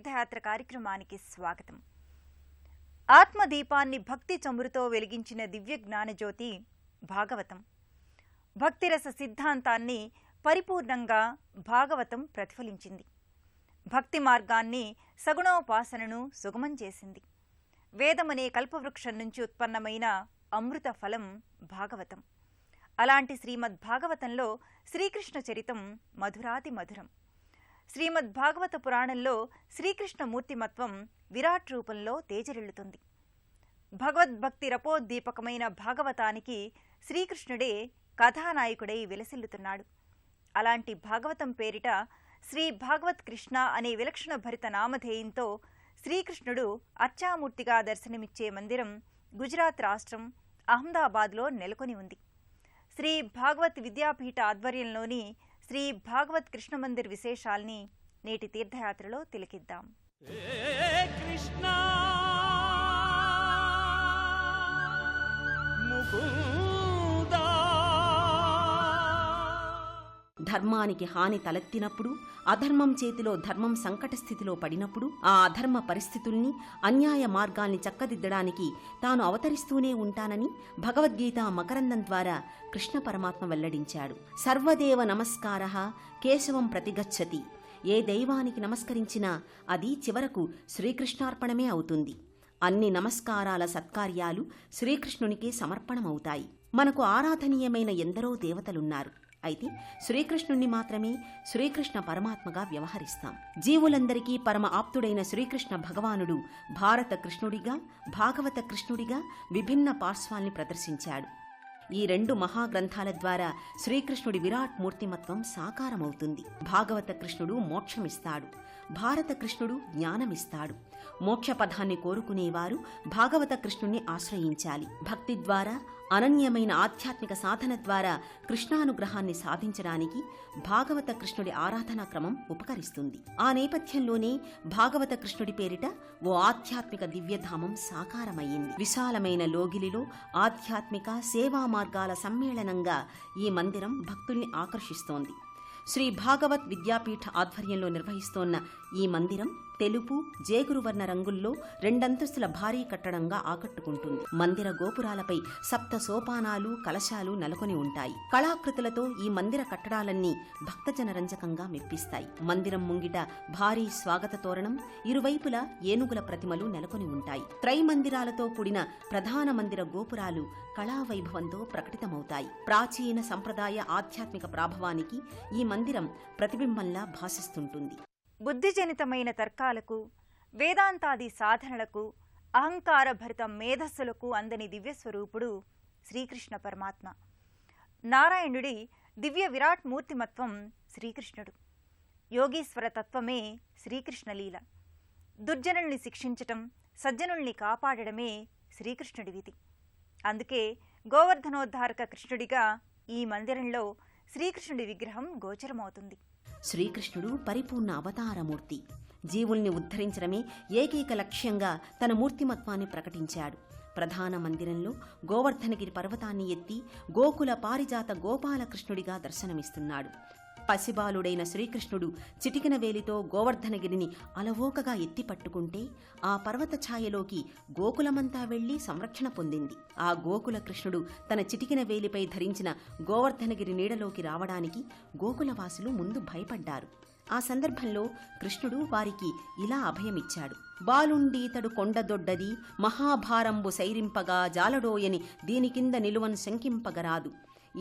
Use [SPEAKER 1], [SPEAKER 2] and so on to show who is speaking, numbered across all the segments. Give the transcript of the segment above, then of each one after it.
[SPEAKER 1] తీర్థయాత్ర కార్యక్రమానికి స్వాగతం. ఆత్మదీపాన్ని భక్తి చమురుతో వెలిగించిన దివ్య జ్ఞానజ్యోతి భాగవతం. భక్తిరస సిద్ధాంతాన్ని పరిపూర్ణంగా భాగవతం ప్రతిఫలించింది. భక్తి మార్గాన్ని సగుణోపాసనను సుగమం చేసింది. వేదమనే కల్పవృక్షం నుంచి ఉత్పన్నమైన అమృత ఫలం భాగవతం. అలాంటి శ్రీమద్ భాగవతంలో శ్రీకృష్ణ చరితం మధురాతి మధురం. శ్రీమద్ భాగవత పురాణంలో శ్రీకృష్ణ మూర్తిమత్వం విరాట్ రూపంలో తేజరిల్లుతుంది. భగవద్భక్తి రపోద్దీపకమైన భాగవతానికి శ్రీకృష్ణుడే కథానాయకుడై విలసిల్లుతున్నాడు. అలాంటి భాగవతం పేరిట శ్రీ భాగవత్ కృష్ణ అనే విలక్షణ భరిత నామధేయంతో శ్రీకృష్ణుడు అర్చామూర్తిగా దర్శనమిచ్చే మందిరం గుజరాత్ రాష్ట్రం అహ్మదాబాద్లో నెలకొని ఉంది. శ్రీ భాగవత్ విద్యాపీఠ ఆధ్వర్యంలోని శ్రీ భాగవత్ కృష్ణ మందిర్ విశేషాల్ని నేటి తీర్థయాత్రలో తిలకిద్దాం.
[SPEAKER 2] ధర్మానికి హాని తలెత్తినప్పుడు, అధర్మం చేతిలో ధర్మం సంకట స్థితిలో పడినప్పుడు ఆ అధర్మ పరిస్థితుల్ని, అన్యాయ మార్గాల్ని చక్కదిద్దడానికి తాను అవతరిస్తూనే ఉంటానని భగవద్గీత మకరందం ద్వారా కృష్ణ పరమాత్మ వెల్లడించాడు. సర్వదేవ నమస్కారః కేశవం ప్రతిగచ్చతి. ఏ దైవానికి నమస్కరించినా అది చివరకు శ్రీకృష్ణార్పణమే అవుతుంది. అన్ని నమస్కారాల సత్కార్యాలు శ్రీకృష్ణునికి సమర్పణమవుతాయి. మనకు ఆరాధనీయమైన ఎందరో దేవతలున్నారు. అయితే శ్రీకృష్ణుణ్ణి మాత్రమే శ్రీకృష్ణ పరమాత్మగా వ్యవహరిస్తాం. జీవులందరికీ పరమ ఆప్తుడైన శ్రీకృష్ణ భగవానుడు భారత కృష్ణుడిగా, భాగవత కృష్ణుడిగా విభిన్న పార్శ్వాల్ని ప్రదర్శించాడు. ఈ రెండు మహాగ్రంథాల ద్వారా శ్రీకృష్ణుడి విరాట్ మూర్తిమత్వం సాకారమవుతుంది. భాగవత కృష్ణుడు మోక్షమిస్తాడు, భారత కృష్ణుడు జ్ఞానమిస్తాడు. మోక్షపథాన్ని కోరుకునేవారు భాగవత కృష్ణుణ్ణి ఆశ్రయించాలి. భక్తి ద్వారా, అనన్యమైన ఆధ్యాత్మిక సాధన ద్వారా కృష్ణానుగ్రహాన్ని సాధించడానికి భాగవత కృష్ణుడి ఆరాధనా క్రమం ఉపకరిస్తుంది. ఆ నేపథ్యంలోనే భాగవత కృష్ణుడి పేరిట ఓ ఆధ్యాత్మిక దివ్యధామం సాకారమయ్యింది. విశాలమైన లోగిలిలో ఆధ్యాత్మిక సేవా మార్గాల సమ్మేళనంగా ఈ మందిరం భక్తుల్ని ఆకర్షిస్తోంది. శ్రీ భాగవత్ విద్యాపీఠ ఆధ్వర్యంలో నిర్వహిస్తోన్న ఈ మందిరం తెలుపు, జేగురువర్ణ రంగుల్లో 2 అంతస్తుల భారీ కట్టడంగా ఆకట్టుకుంటుంది. మందిర గోపురాలపై 7 సోపానాలు, కలశాలు నెలకొని ఉంటాయి. కళాకృతులతో ఈ మందిర కట్టడాలన్నీ భక్తజనరంజకంగా మెప్పిస్తాయి. మందిరం ముంగిట భారీ స్వాగత తోరణం, ఇరువైపులా ఏనుగుల ప్రతిమలు నెలకొని ఉంటాయి. త్రైమందిరాలతో కూడిన ప్రధాన మందిర గోపురాలు కళావైభవంతో ప్రకటితమవుతాయి. ప్రాచీన సంప్రదాయ ఆధ్యాత్మిక ప్రాభవానికి ఈ మందిరం ప్రతిబింబంలా భాసిస్తుంటుంది.
[SPEAKER 1] బుద్ధిజనితమైన తర్కాలకు, వేదాంతాది సాధనలకు, అహంకార భరిత మేధస్సులకు అందని దివ్యస్వరూపుడు శ్రీకృష్ణ పరమాత్మ. నారాయణుడి దివ్య విరాట్ మూర్తిమత్వం శ్రీకృష్ణుడు. యోగీశ్వర తత్వమే శ్రీకృష్ణలీల. దుర్జనుల్ని శిక్షించటం, సజ్జనుల్ని కాపాడడమే శ్రీకృష్ణుడి విధి. అందుకే గోవర్ధనోద్ధారక కృష్ణుడిగా ఈ మందిరంలో శ్రీకృష్ణుడి విగ్రహం గోచరమవుతుంది.
[SPEAKER 2] శ్రీకృష్ణుడు పరిపూర్ణ అవతారమూర్తి. జీవుల్ని ఉద్ధరించడమే ఏకైక లక్ష్యంగా తన మూర్తిమత్వాన్ని ప్రకటించాడు. ప్రధాన మందిరంలో గోవర్ధనగిరి పర్వతాన్ని ఎత్తి గోకుల పారిజాత గోపాలకృష్ణుడిగా దర్శనమిస్తున్నాడు. పసిబాలుడైన శ్రీకృష్ణుడు చిటికిన వేలితో గోవర్ధనగిరిని అలవోకగా ఎత్తి పట్టుకుంటే ఆ పర్వత ఛాయలోకి గోకులమంతా వెళ్లి సంరక్షణ పొందింది. ఆ గోకుల కృష్ణుడు తన చిటికిన వేలిపై ధరించిన గోవర్ధనగిరి నీడలోకి రావడానికి గోకులవాసులు ముందు భయపడ్డారు. ఆ సందర్భంలో కృష్ణుడు వారికి ఇలా అభయమిచ్చాడు. బాలుండీతడు కొండదొడ్డది, మహాభారంబు సైరింపగా జాలడోయని దీని కింద నిలువను శంకింపగరాదు.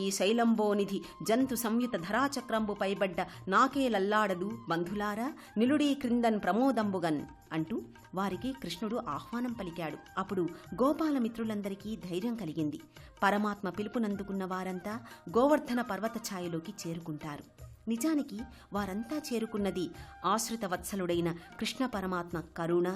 [SPEAKER 2] ఈ శైలంబోనిధి జంతు సంయుత ధరాచక్రంబు పైబడ్డ నాకేలల్లాడదు బంధులారా నిలుడీ క్రిందన్ ప్రమోదంబుగన్ అంటూ వారికి కృష్ణుడు ఆహ్వానం పలికాడు. అప్పుడు గోపాలమిత్రులందరికీ ధైర్యం కలిగింది. పరమాత్మ పిలుపునందుకున్న వారంతా గోవర్ధన పర్వత ఛాయలోకి చేరుకుంటారు. నిజానికి వారంతా చేరుకున్నది ఆశ్రిత వత్సలుడైన కృష్ణ పరమాత్మ కరుణ,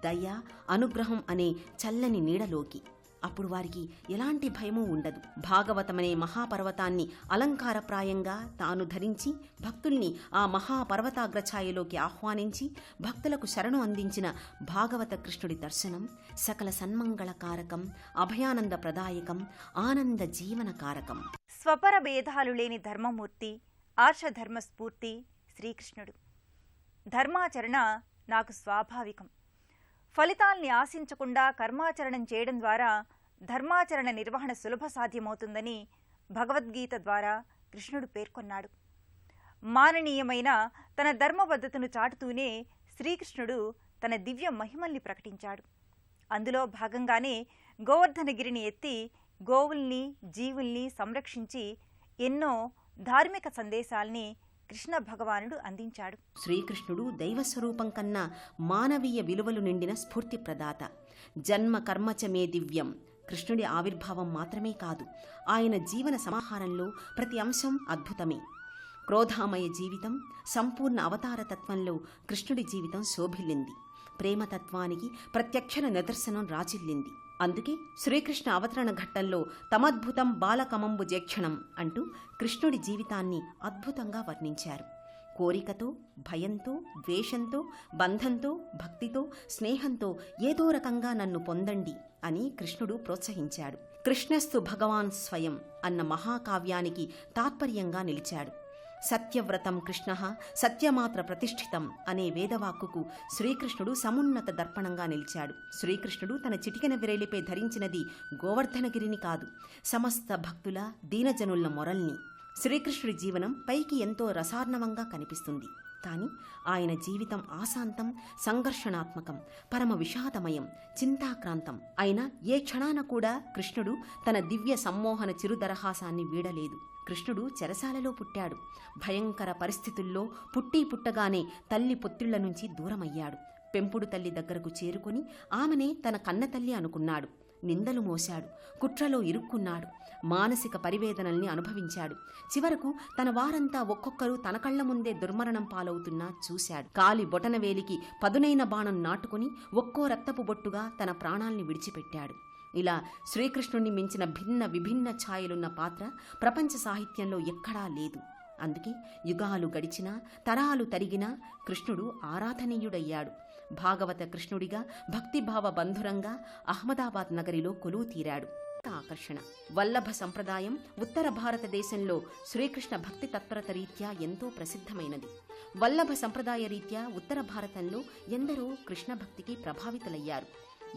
[SPEAKER 2] దయ, అనుగ్రహం అనే చల్లని నీడలోకి. అప్పుడు వారికి ఎలాంటి భయమూ ఉండదు. భాగవతమనే మహాపర్వతాన్ని అలంకారప్రాయంగా తాను ధరించి భక్తుల్ని ఆ మహాపర్వతాగ్రఛాయలోకి ఆహ్వానించి భక్తులకు శరణు అందించిన భాగవత కృష్ణుడి దర్శనం సకల సన్మంగళకారకం, అభయానంద ప్రదాయకం, ఆనంద జీవనకారకం.
[SPEAKER 1] స్వపర భేదాలు లేని ధర్మమూర్తి, ఆర్షధర్మస్ఫూర్తి శ్రీకృష్ణుడు. ధర్మాచరణ నాకు స్వాభావికం. ఫలితాల్ని ఆశించకుండా కర్మాచరణం చేయడం ద్వారా ధర్మాచరణ నిర్వహణ సులభ సాధ్యమవుతుందని భగవద్గీత ద్వారా కృష్ణుడు పేర్కొన్నాడు. మాననీయమైన తన ధర్మబద్ధతను చాటుతూనే శ్రీకృష్ణుడు తన దివ్య మహిమల్ని ప్రకటించాడు. అందులో భాగంగానే గోవర్ధనగిరిని ఎత్తి గోవుల్ని జీవుల్ని సంరక్షించి ఎన్నో ధార్మిక సందేశాల్ని కృష్ణ భగవానుడు అందించాడు.
[SPEAKER 2] శ్రీకృష్ణుడు దైవస్వరూపం కన్నా మానవీయ విలువలు నిండిన స్ఫూర్తి ప్రదాత. జన్మ కర్మచ మే దివ్యం కృష్ణుడి ఆవిర్భావం మాత్రమే కాదు, ఆయన జీవన సమాహారంలో ప్రతి అంశం అద్భుతమే. క్రోధామయ జీవితం, సంపూర్ణ అవతారతత్వంలో కృష్ణుడి జీవితం శోభిల్లింది. ప్రేమతత్వానికి ప్రత్యక్షర నిదర్శనం రాజిల్లింది. అందుకే శ్రీకృష్ణ అవతరణ ఘట్టంలో తమద్భుతం బాలకమంబు జేక్షణం అంటూ కృష్ణుడి జీవితాన్ని అద్భుతంగా వర్ణించారు. కోరికతో, భయంతో, ద్వేషంతో, బంధంతో, భక్తితో, స్నేహంతో ఏదో రకంగా నన్ను పొందండి అని కృష్ణుడు ప్రోత్సహించాడు. కృష్ణస్తు భగవాన్ స్వయం అన్న మహాకావ్యానికి తాత్పర్యంగా నిలిచాడు. సత్యవ్రతం కృష్ణ సత్యమాత్ర ప్రతిష్ఠితం అనే వేదవాక్కుకు శ్రీకృష్ణుడు సమున్నత దర్పణంగా నిలిచాడు. శ్రీకృష్ణుడు తన చిటికెన విరేలిపై ధరించినది గోవర్ధనగిరిని కాదు, సమస్త భక్తుల దీనజనుల మొరల్ని. శ్రీకృష్ణుడి జీవనం పైకి ఎంతో రసార్ణవంగా కనిపిస్తుంది, కానీ ఆయన జీవితం ఆశాంతం, సంఘర్షణాత్మకం, పరమ విషాదమయం, చింతాక్రాంతం. అయినా ఏ క్షణాన కూడా కృష్ణుడు తన దివ్య సమ్మోహన చిరుదరహాసాన్ని వీడలేదు. కృష్ణుడు చెరసాలలో పుట్టాడు. భయంకర పరిస్థితుల్లో పుట్టగానే తల్లి పొత్తిళ్ల నుంచి దూరమయ్యాడు. పెంపుడు తల్లి దగ్గరకు చేరుకుని ఆమెనే తన కన్నతల్లి అనుకున్నాడు. నిందలు మోశాడు, కుట్రలో ఇరుక్కున్నాడు, మానసిక పరివేదనల్ని అనుభవించాడు. చివరకు తన వారంతా ఒక్కొక్కరు తన కళ్ల ముందే దుర్మరణం పాలవుతున్నా చూశాడు. కాలి బొటనవేలికి పదునైన బాణం నాటుకుని ఒక్కో రక్తపు బొట్టుగా తన ప్రాణాల్ని విడిచిపెట్టాడు. ఇలా శ్రీకృష్ణుణ్ణి మించిన భిన్న విభిన్న ఛాయలున్న పాత్ర ప్రపంచ సాహిత్యంలో ఎక్కడా లేదు. అందుకే యుగాలు గడిచినా, తరాలు తరిగినా కృష్ణుడు ఆరాధనీయుడయ్యాడు. భాగవత కృష్ణుడిగా, భక్తిభావ బంధురంగా అహ్మదాబాద్ నగరిలో కొలువు తీరాడు. ఆకర్షణ వల్లభ సంప్రదాయం ఉత్తర భారతదేశంలో శ్రీకృష్ణ భక్తి తత్పరత రీత్యా ఎంతో ప్రసిద్ధమైనది. వల్లభ సంప్రదాయ రీత్యా ఉత్తర భారతంలో ఎందరో కృష్ణ భక్తికి ప్రభావితులయ్యారు.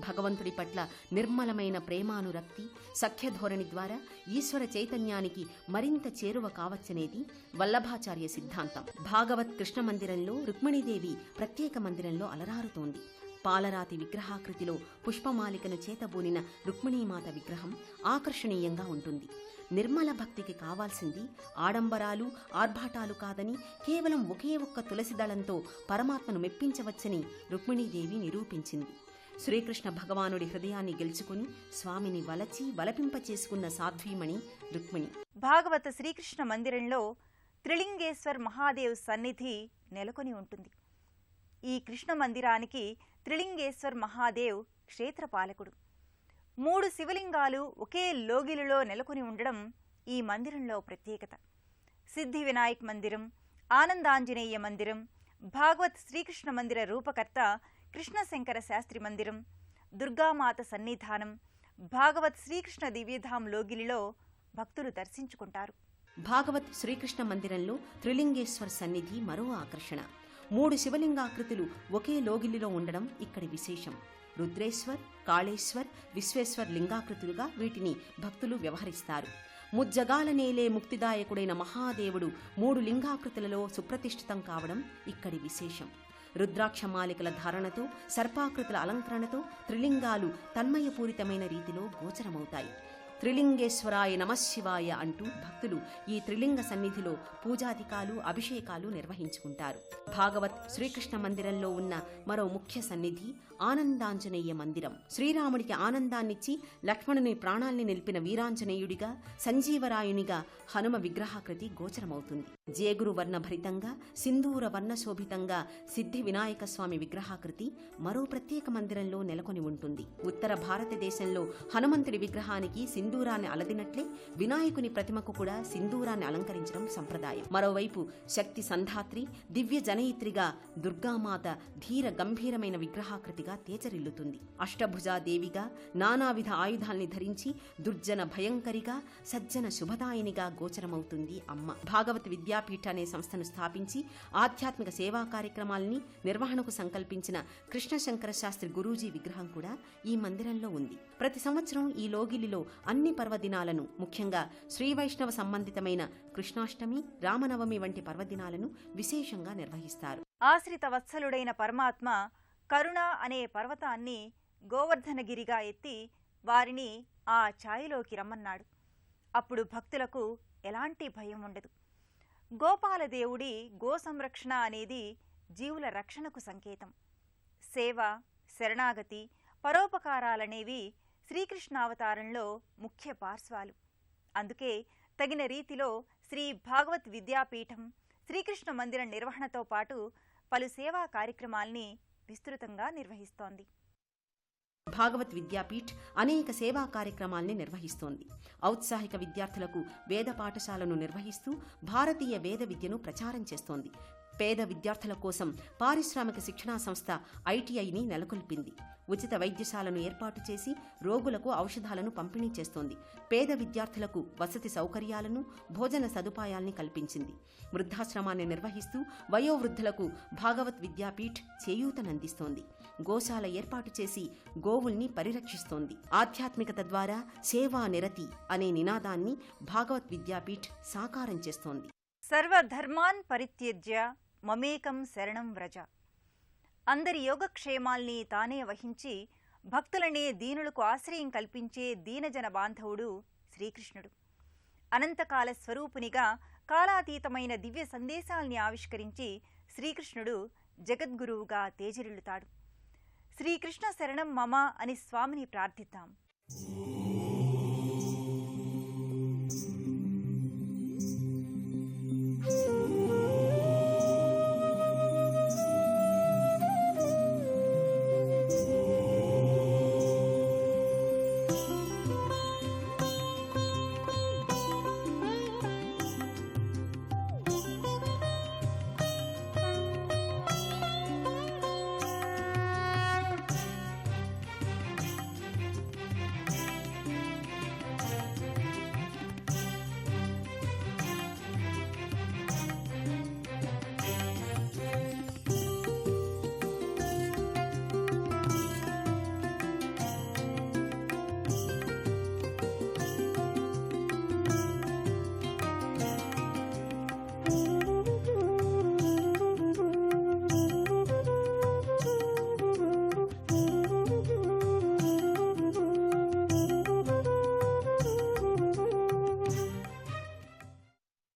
[SPEAKER 2] భగవంతుడి పట్ల నిర్మలమైన ప్రేమానురక్తి, సఖ్యధోరణి ద్వారా ఈశ్వర చైతన్యానికి మరింత చేరువ కావచ్చనేది వల్లభాచార్య సిద్ధాంతం. భాగవత్ కృష్ణ మందిరంలో రుక్మిణీదేవి ప్రత్యేక మందిరంలో అలరారుతోంది. పాలరాతి విగ్రహాకృతిలో పుష్పమాలికను చేతబూనిన రుక్మిణీమాత విగ్రహం ఆకర్షణీయంగా ఉంటుంది. నిర్మల భక్తికి కావాల్సింది ఆడంబరాలు, ఆర్భాటాలు కాదని, కేవలం ఒకే ఒక్క తులసి దళంతో పరమాత్మను మెప్పించవచ్చని రుక్మిణీదేవి నిరూపించింది. శ్రీకృష్ణ భగవానుడి హృదయాన్ని గెలుచుకుని స్వామిని వలచి వలపింప చేసుకున్న సాధ్వీమణి రుక్మిణి.
[SPEAKER 1] భాగవత శ్రీకృష్ణ మందిరంలో త్రిలింగేశ్వర్ మహాదేవ్ సన్నిధి నెలకొని ఉంటుంది. ఈ కృష్ణ మందిరానికి త్రిలింగేశ్వర్ మహాదేవ్ క్షేత్రపాలకుడు. 3 శివలింగాలు ఒకే లోగిలిలో నెలకొని ఉండడం ఈ మందిరంలో ప్రత్యేకత. సిద్ధి వినాయక్ మందిరం, ఆనందాంజనేయ మందిరం, భాగవత్ శ్రీకృష్ణ మందిర రూపకర్త కృష్ణశంకర శాస్త్రి మందిరం, దుర్గామాత సన్నిధానం, భాగవత్ శ్రీకృష్ణ దివ్యధాం లోగిలిలో భక్తులు దర్శించుకుంటారు.
[SPEAKER 2] భాగవత్ శ్రీకృష్ణ మందిరంలో త్రిలింగేశ్వర్ సన్నిధి మరో ఆకర్షణ. 3 శివలింగాకృతులు ఒకే లోగిలిలో ఉండడం ఇక్కడి విశేషం. రుద్రేశ్వర్, కాళేశ్వర్, విశ్వేశ్వర్ లింగాకృతులుగా వీటిని భక్తులు వ్యవహరిస్తారు. ముజ్జగాల నేలే ముక్తిదాయకుడైన మహాదేవుడు 3 లింగాకృతులలో సుప్రతిష్ఠితం కావడం ఇక్కడి విశేషం. రుద్రాక్షమాలికల ధారణతో, సర్పాకృతుల అలంకరణతో త్రిలింగాలు తన్మయపూరితమైన రీతిలో గోచరమవుతాయి. త్రిలింగేశ్వరాయ నమశివాయ అంటూ భక్తులు ఈ త్రిలింగ సన్నిధిలో పూజాధికాలు, అభిషేకాలు నిర్వహించుకుంటారు. భాగవత్ శ్రీకృష్ణ మందిరంలో ఉన్న మరో ముఖ్య సన్నిధి ఆనందాంజనేయ మందిరం. శ్రీరాముడికి ఆనందాన్నిచ్చి లక్ష్మణుని ప్రాణాల్ని నిలిపిన వీరాంజనేయుడిగా, సంజీవరాయునిగా హనుమ విగ్రహాకృతి గోచరమవుతుంది. జేగురు వర్ణభరితంగా, సింధూర వర్ణశోభితంగా సిద్ధి వినాయక స్వామి విగ్రహాకృతి మరో ప్రత్యేక మందిరంలో నెలకొని ఉంటుంది. ఉత్తర భారతదేశంలో హనుమంతుడి విగ్రహానికి సింధూరాన్ని అలదినట్లే వినాయకుని ప్రతిమకు కూడా సింధూరాన్ని అలంకరించడం సంప్రదాయం. మరోవైపు శక్తి సంధాత్రి, దివ్య జనయిత్రిగా దుర్గామాత ధీర గంభీరమైన విగ్రహాకృతిగా తేజరిల్లుతుంది. అష్టభుజాదేవిగా, నానావిధ ఆయుధాల్ని ధరించి దుర్జన భయంకరిగా, సజ్జన శుభదాయినిగా గోచరమవుతుంది అమ్మ. భాగవత విద్యా విద్యాపీఠ అనే సంస్థను స్థాపించి ఆధ్యాత్మిక సేవా కార్యక్రమాల్ని నిర్వహణకు సంకల్పించిన కృష్ణశంకర శాస్త్రి గురూజీ విగ్రహం కూడా ఈ మందిరంలో ఉంది. ప్రతి సంవత్సరం ఈ లోగిలిలో అన్ని పర్వదినాలను, ముఖ్యంగా శ్రీవైష్ణవ సంబంధితమైన కృష్ణాష్టమి, రామనవమి వంటి పర్వదినాలను విశేషంగా నిర్వహిస్తారు.
[SPEAKER 1] ఆశ్రిత వత్సలుడైన పరమాత్మ కరుణ అనే పర్వతాన్ని గోవర్ధనగిరిగా ఎత్తి వారిని ఆ ఛాయలోకి రమ్మన్నాడు. అప్పుడు భక్తులకు ఎలాంటి భయం ఉండదు. గోపాలదేవుడి గో సంరక్షణ అనేది జీవుల రక్షణకు సంకేతం. సేవ, శరణాగతి, పరోపకారాలనేవి శ్రీకృష్ణావతారంలో ముఖ్య పార్శ్వాలు. అందుకే తగిన రీతిలో శ్రీ భాగవత్ విద్యాపీఠం శ్రీకృష్ణ మందిరం నిర్వహణతో పాటు పలు సేవా కార్యక్రమాల్ని విస్తృతంగా నిర్వహిస్తోంది.
[SPEAKER 2] భాగవత్ విద్యాపీఠ్ అనేక సేవా కార్యక్రమాల్ని నిర్వహిస్తోంది. ఔత్సాహిక విద్యార్థులకు వేద పాఠశాలను నిర్వహిస్తూ భారతీయ వేద విద్యను ప్రచారం చేస్తోంది. పేద విద్యార్థుల కోసం పారిశ్రామిక శిక్షణా సంస్థ ఐటీఐని నెలకొల్పింది. ఉచిత వైద్యశాలను ఏర్పాటు చేసి రోగులకు ఔషధాలను పంపిణీ చేస్తోంది. పేద విద్యార్థులకు వసతి సౌకర్యాలను, భోజన సదుపాయాల్ని కల్పించింది. వృద్ధాశ్రమాన్ని నిర్వహిస్తూ వయోవృద్ధులకు భాగవత్ విద్యాపీఠ్ చేయూతనందిస్తోంది. గోశాల ఏర్పాటు చేసి గోవుల్ని పరిరక్షిస్తోంది. ఆధ్యాత్మికత ద్వారా సేవా నిరతి అనే నినాదాన్ని భాగవత్ విద్యాపీఠ్ సాకారం చేస్తోంది.
[SPEAKER 1] సర్వధర్మాన్ పరిత్యజ్య మమేకం శరణం వ్రజ. అందరి యోగక్షేమాల్ని తానే వహించి భక్తులనే దీనులకు ఆశ్రయం కల్పించే దీనజన బాంధవుడు శ్రీకృష్ణుడు. అనంతకాల స్వరూపునిగా కాలాతీతమైన దివ్య సందేశాల్ని ఆవిష్కరించి శ్రీకృష్ణుడు జగద్గురువుగా తేజరిల్లుతాడు. శ్రీకృష్ణ శరణం మమ అని స్వామిని ప్రార్థిద్దాం.